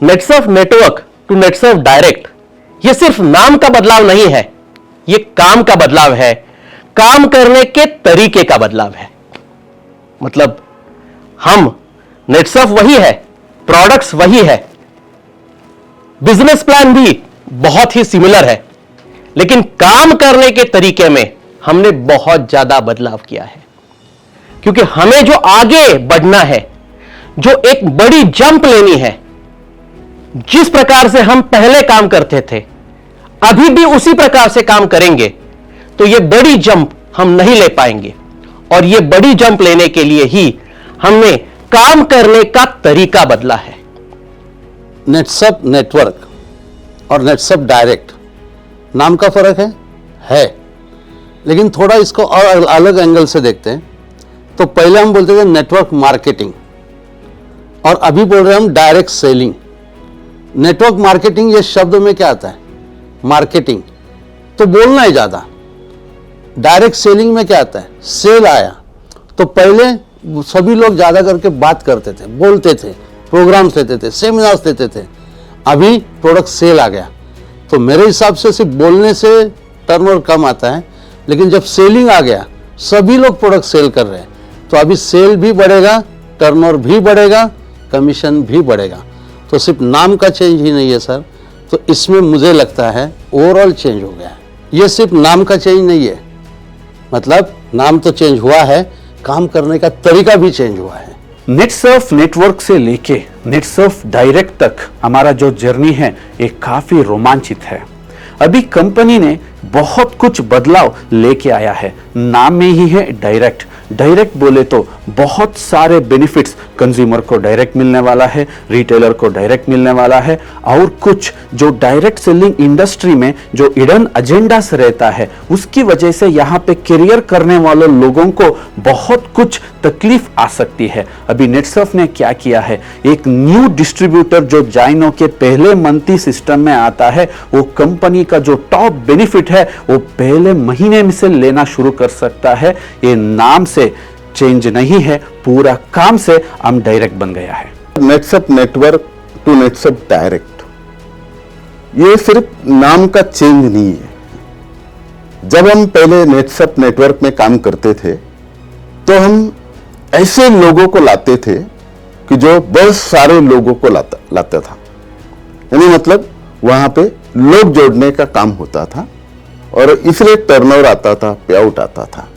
Netsurf network to Netsurf direct, यह सिर्फ नाम का बदलाव नहीं है, यह काम का बदलाव है, काम करने के तरीके का बदलाव है। मतलब हम नेटसर्फ वही है, प्रोडक्ट्स वही है, बिजनेस प्लान भी बहुत ही सिमिलर है, लेकिन काम करने के तरीके में हमने बहुत ज्यादा बदलाव किया है। क्योंकि हमें जो आगे बढ़ना है, जो एक बड़ी जंप लेनी है, जिस प्रकार से हम पहले काम करते थे अभी भी उसी प्रकार से काम करेंगे तो यह बड़ी जंप हम नहीं ले पाएंगे। और यह बड़ी जंप लेने के लिए ही हमने काम करने का तरीका बदला है। नेटसर्फ नेटवर्क और नेटसर्फ डायरेक्ट नाम का फर्क है, लेकिन थोड़ा इसको और अलग एंगल से देखते हैं। तो पहले हम बोलते थे नेटवर्क मार्केटिंग और अभी बोल रहे हैं हम डायरेक्ट सेलिंग। नेटवर्क मार्केटिंग ये शब्द में क्या आता है? मार्केटिंग, तो बोलना है ज्यादा। डायरेक्ट सेलिंग में क्या आता है? सेल आया। तो पहले सभी लोग ज्यादा करके बात करते थे, बोलते थे, प्रोग्राम्स लेते थे, सेमिनार्स लेते थे। अभी प्रोडक्ट सेल आ गया, तो मेरे हिसाब से सिर्फ बोलने से टर्नओवर कम आता है, लेकिन जब सेलिंग आ गया, सभी लोग प्रोडक्ट सेल कर रहे हैं, तो अभी सेल भी बढ़ेगा, टर्नओवर भी बढ़ेगा, कमीशन भी बढ़ेगा। तो सिर्फ नाम का चेंज ही नहीं है सर, तो इसमें मुझे लगता है ओवरऑल चेंज हो गया है। ये सिर्फ नाम का चेंज नहीं है, मतलब नाम तो चेंज हुआ है, काम करने का तरीका भी चेंज हुआ है। नेटसर्फ नेटवर्क से लेके नेटसर्फ डायरेक्ट तक हमारा जो जर्नी है ये काफी रोमांचित है। अभी कंपनी ने बहुत कुछ बदलाव लेके आया है। नाम में ही है डायरेक्ट। डायरेक्ट बोले तो बहुत सारे बेनिफिट्स कंज्यूमर को डायरेक्ट मिलने वाला है, रिटेलर को डायरेक्ट मिलने वाला है, और कुछ जो डायरेक्ट सेलिंग इंडस्ट्री में जो हिडन एजेंडास रहता है उसकी वजह से यहाँ पे करियर करने वाले लोगों को बहुत कुछ तकलीफ आ सकती है। अभी नेटसर्फ ने क्या किया है, एक न्यू डिस्ट्रीब्यूटर जो जाइनो के पहले मंथली सिस्टम में आता है, वो कंपनी का जो टॉप बेनिफिट है वो पहले महीने में से लेना शुरू कर सकता है। ये नाम से चेंज नहीं है, पूरा काम से हम डायरेक्ट बन गया है। Netsurf network to Netsurf direct, ये सिर्फ नाम का चेंज नहीं है। जब हम पहले नेटसर्फ नेटवर्क में काम करते थे तो हम ऐसे लोगों को लाते थे कि जो बहुत सारे लोगों को लाता था, यानी मतलब वहां पे लोग जोड़ने का काम होता था और इसलिए टर्नओवर आता था, पे आउट आता था।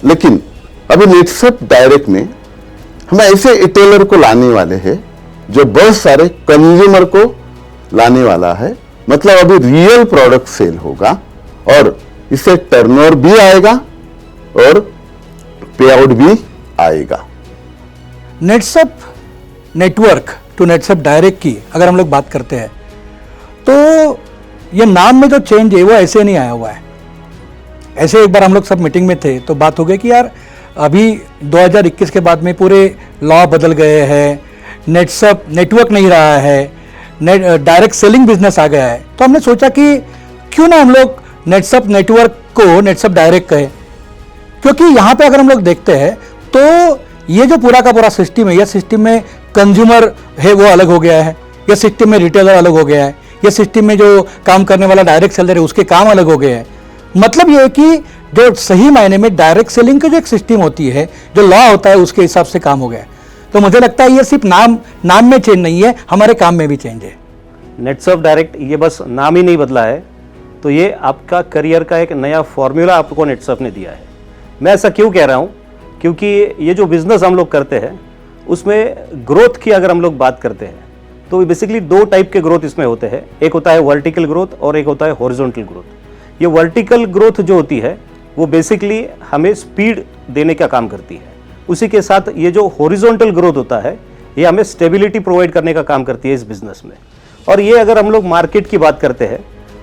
लेकिन अभी नेटसर्फ डायरेक्ट में हम ऐसे रिटेलर को लाने वाले हैं जो बहुत सारे कंज्यूमर को लाने वाला है, मतलब अभी रियल प्रोडक्ट सेल होगा और इससे टर्नओवर भी आएगा और पे आउट भी आएगा। Netsurf network to Netsurf direct की अगर हम लोग बात करते हैं तो ये नाम में जो चेंज है वो ऐसे नहीं आया हुआ है। ऐसे एक बार हम लोग सब मीटिंग में थे तो बात हो गई कि यार अभी 2021 के बाद में पूरे लॉ बदल गए हैं, नेटसर्फ नेटवर्क नहीं रहा है, डायरेक्ट सेलिंग बिजनेस आ गया है। तो हमने सोचा कि क्यों ना हम लोग नेटसर्फ नेटवर्क को नेटसर्फ डायरेक्ट कहें, क्योंकि यहाँ पे अगर हम लोग देखते हैं तो ये जो पूरा का पूरा सिस्टम है, यह सिस्टम में कंज्यूमर है वो अलग हो गया है, यह सिस्टम में रिटेलर अलग हो गया है, यह सिस्टम में जो काम करने वाला डायरेक्ट सेलर है उसके काम अलग हो गए हैं। मतलब ये है कि जो सही मायने में डायरेक्ट सेलिंग की जो एक सिस्टम होती है, जो लॉ होता है, उसके हिसाब से काम हो गया है। तो मुझे लगता है ये सिर्फ नाम में चेंज नहीं है, हमारे काम में भी चेंज है। नेटसर्फ डायरेक्ट ये बस नाम ही नहीं बदला है, तो ये आपका करियर का एक नया फॉर्मूला आपको नेटसर्फ ने दिया है। मैं ऐसा क्यों कह रहा हूँ, क्योंकि ये जो बिजनेस हम लोग करते हैं उसमें ग्रोथ की अगर हम लोग बात करते हैं तो बेसिकली दो टाइप के ग्रोथ इसमें होते हैं। एक होता है वर्टिकल ग्रोथ और एक होता है हॉरिजॉन्टल ग्रोथ। ये वर्टिकल ग्रोथ जो होती है वो बेसिकली हमें स्पीड देने का काम करती है। उसी के साथ ये जो हॉरिजॉन्टल ग्रोथ होता है ये हमें स्टेबिलिटी प्रोवाइड करने का काम करती है इस बिजनेस में। और ये अगर हम लोग मार्केट की बात करते हैं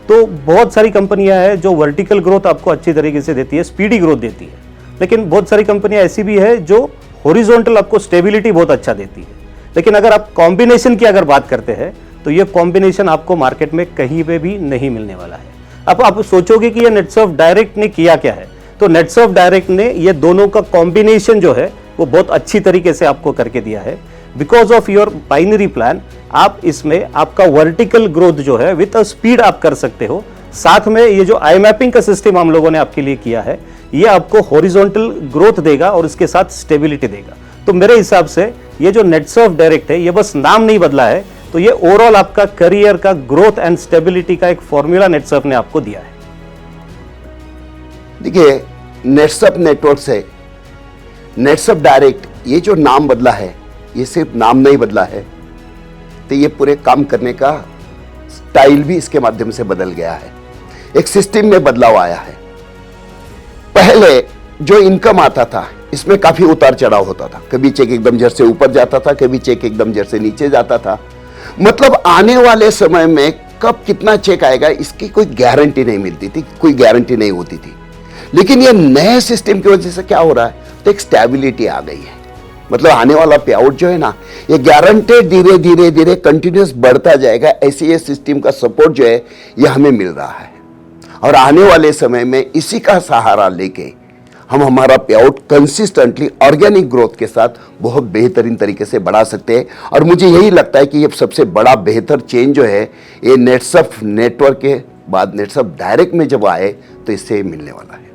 तो बहुत सारी कंपनियां हैं जो वर्टिकल ग्रोथ आपको अच्छी तरीके से देती है, स्पीडी ग्रोथ देती है, लेकिन बहुत सारी कंपनियां ऐसी भी है जो हॉरिजॉन्टल आपको स्टेबिलिटी बहुत अच्छा देती है। लेकिन अगर आप कॉम्बिनेशन की अगर बात करते हैं तो ये कॉम्बिनेशन आपको मार्केट में कहीं पे भी नहीं मिलने वाला है। अब आप सोचोगे कि ये नेटसर्फ डायरेक्ट ने किया क्या है, तो नेटसर्फ डायरेक्ट ने ये दोनों का कॉम्बिनेशन जो है वो बहुत अच्छी तरीके से आपको करके दिया है। Because of your binary plan आप इसमें आपका वर्टिकल ग्रोथ जो है विद अ स्पीड आप कर सकते हो। साथ में ये जो आई मैपिंग का सिस्टम हम लोगों ने आपके लिए किया है, ये आपको हॉरिजॉन्टल ग्रोथ देगा और इसके साथ स्टेबिलिटी देगा। तो मेरे हिसाब से ये जो नेटसर्फ डायरेक्ट है, ये बस नाम नहीं बदला है, तो ये ओवरऑल आपका करियर का ग्रोथ एंड स्टेबिलिटी का एक फॉर्मूला नेटसर्फ ने आपको दिया है। देखिए, नेटसर्फ नेटवर्क से नेटसर्फ डायरेक्ट, ये जो नाम बदला है, ये सिर्फ नाम नहीं बदला है, तो ये पूरे काम करने का स्टाइल भी इसके माध्यम से बदल गया है। एक सिस्टम में बदलाव आया है। पहले जो इनकम आता था, इसमें काफी उतार चढ़ाव होता था। कभी चेक एकदम जड़ से ऊपर जाता था, कभी चेक एकदम जड़ से नीचे जाता था। मतलब आने वाले समय में कब कितना चेक आएगा, इसकी कोई गारंटी नहीं मिलती थी, कोई गारंटी नहीं होती थी। लेकिन ये नए सिस्टम की वजह से क्या हो रहा है, तो एक स्टेबिलिटी आ गई है। मतलब आने वाला पे आउट जो है ना, ये गारंटेड धीरे धीरे धीरे कंटिन्यूस बढ़ता जाएगा। ऐसे ये सिस्टम का सपोर्ट जो है, ये हमें मिल रहा है। और आने वाले समय में इसी का सहारा लेके हम हमारा पे आउट कंसिस्टेंटली ऑर्गेनिक ग्रोथ के साथ बहुत बेहतरीन तरीके से बढ़ा सकते हैं। और मुझे यही लगता है कि ये सबसे बड़ा बेहतर चेंज जो है, ये नेटसर्फ नेटवर्क के बाद नेटसर्फ डायरेक्ट में जब आए, तो इससे मिलने वाला है।